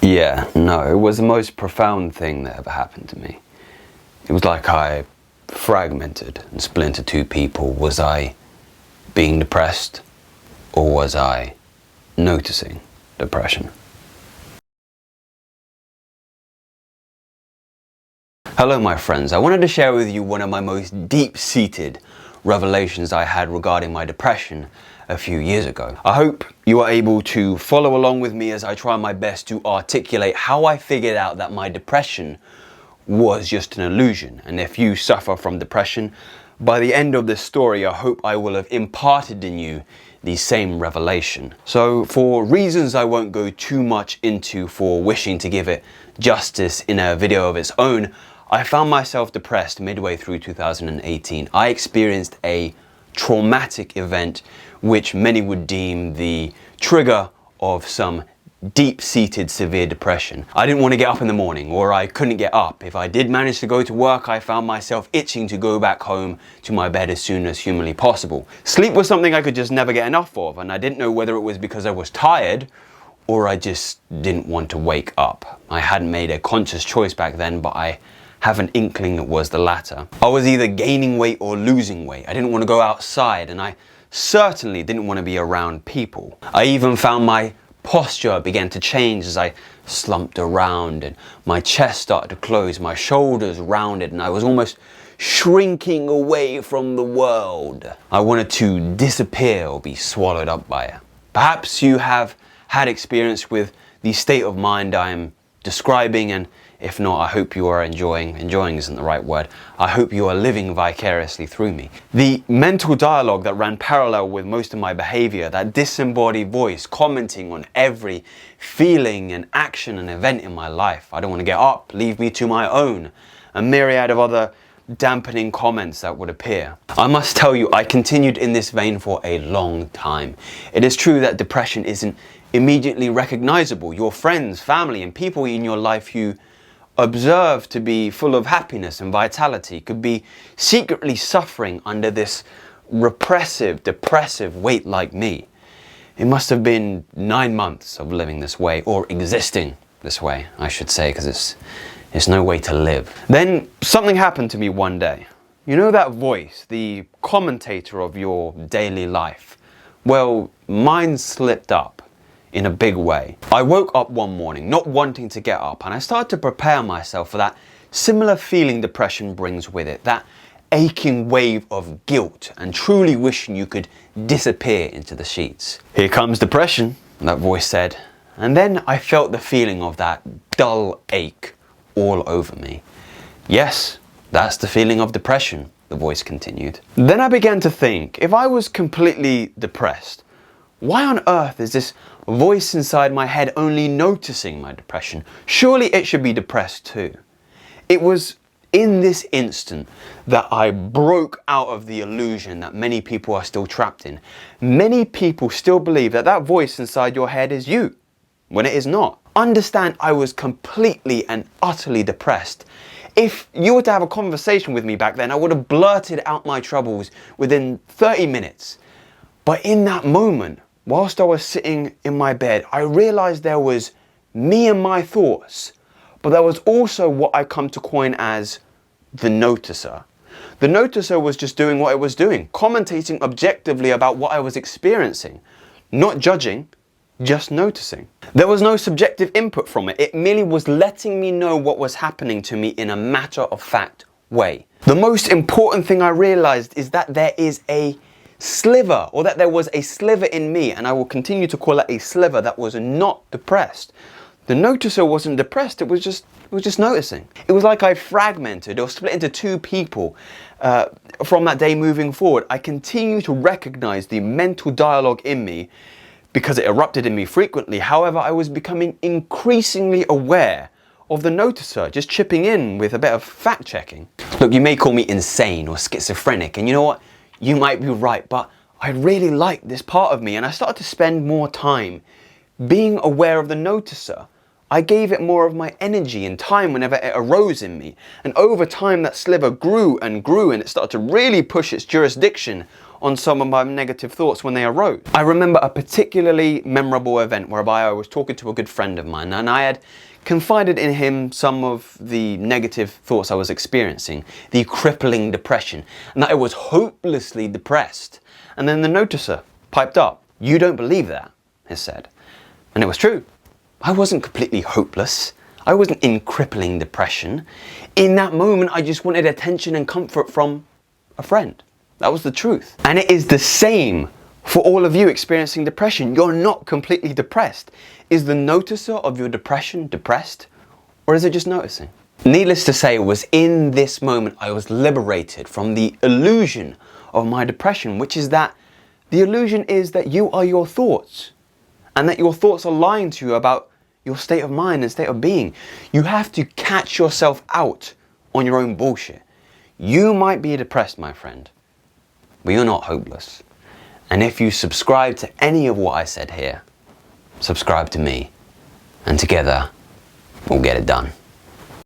Yeah, no, it was the most profound thing that ever happened to me. It was like I fragmented and split into two people. Was I being depressed, or was I noticing depression? Hello my friends, I wanted to share with you one of my most deep-seated revelations I had regarding my depression a few years ago. I hope you are able to follow along with me as I try my best to articulate how I figured out that my depression was just an illusion. And if you suffer from depression, by the end of this story, I hope I will have imparted in you the same revelation. So for reasons I won't go too much into for wishing to give it justice in a video of its own, I found myself depressed midway through 2018. I experienced a traumatic event which many would deem the trigger of some deep-seated severe depression. I didn't want to get up in the morning, or I couldn't get up. If I did manage to go to work, I found myself itching to go back home to my bed as soon as humanly possible. Sleep was something I could just never get enough of, and I didn't know whether it was because I was tired or I just didn't want to wake up. I hadn't made a conscious choice back then, but I have an inkling it was the latter. I was either gaining weight or losing weight. I didn't want to go outside, and I certainly didn't want to be around people. I even found my posture began to change as I slumped around, and my chest started to close, my shoulders rounded, and I was almost shrinking away from the world. I wanted to disappear or be swallowed up by it. Perhaps you have had experience with the state of mind I am describing, and if not, I hope you are enjoying isn't the right word, I hope you are living vicariously through me. The mental dialogue that ran parallel with most of my behavior, that disembodied voice commenting on every feeling and action and event in my life. I don't want to get up, leave me to my own. A myriad of other dampening comments that would appear. I must tell you, I continued in this vein for a long time. It is true that depression isn't immediately recognizable. Your friends, family, and people in your life you observe to be full of happiness and vitality could be secretly suffering under this repressive, depressive weight like me. It must have been 9 months of living this way, or existing this way, I should say, because it's no way to live. Then something happened to me one day. You know that voice, the commentator of your daily life? Well, mine slipped up in a big way. I woke up one morning not wanting to get up, and I started to prepare myself for that similar feeling depression brings with it, that aching wave of guilt and truly wishing you could disappear into the sheets. Here comes depression, that voice said, and then I felt the feeling of that dull ache all over me. Yes, that's the feeling of depression, the voice continued. Then I began to think, if I was completely depressed, why on earth is this voice inside my head only noticing my depression? Surely it should be depressed too. It was in this instant that I broke out of the illusion that many people are still trapped in. Many people still believe that that voice inside your head is you, when it is not. Understand, I was completely and utterly depressed. If you were to have a conversation with me back then, I would have blurted out my troubles within 30 minutes. But in that moment, whilst I was sitting in my bed, I realized there was me and my thoughts, but there was also what I come to coin as the noticer. The noticer was just doing what it was doing, commentating objectively about what I was experiencing, not judging, just noticing. There was no subjective input from it. It merely was letting me know what was happening to me in a matter-of-fact way. The most important thing I realized is that there is a sliver, or that there was a sliver in me, and I will continue to call it a sliver, that was not depressed. The noticer wasn't depressed, it was just noticing. It was like I fragmented or split into two people. From that day moving forward, I continue to recognize the mental dialogue in me because it erupted in me frequently. However, I was becoming increasingly aware of the noticer, just chipping in with a bit of fact checking. Look, you may call me insane or schizophrenic, and you know what? You might be right, but I really liked this part of me, and I started to spend more time being aware of the noticer. I gave it more of my energy and time whenever it arose in me, and over time that sliver grew and grew, and it started to really push its jurisdiction on some of my negative thoughts when they arose. I remember a particularly memorable event whereby I was talking to a good friend of mine, and I had confided in him some of the negative thoughts I was experiencing, the crippling depression, and that I was hopelessly depressed. And then the noticer piped up. "You don't believe that," he said. And it was true. I wasn't completely hopeless. I wasn't in crippling depression. In that moment, I just wanted attention and comfort from a friend. That was the truth. And it is the same for all of you experiencing depression. You're not completely depressed. Is the noticer of your depression depressed? Or is it just noticing? Needless to say, it was in this moment I was liberated from the illusion of my depression, which is that the illusion is that you are your thoughts, and that your thoughts are lying to you about your state of mind and state of being. You have to catch yourself out on your own bullshit. You might be depressed, my friend, but you're not hopeless. And if you subscribe to any of what I said here, subscribe to me, and together we'll get it done.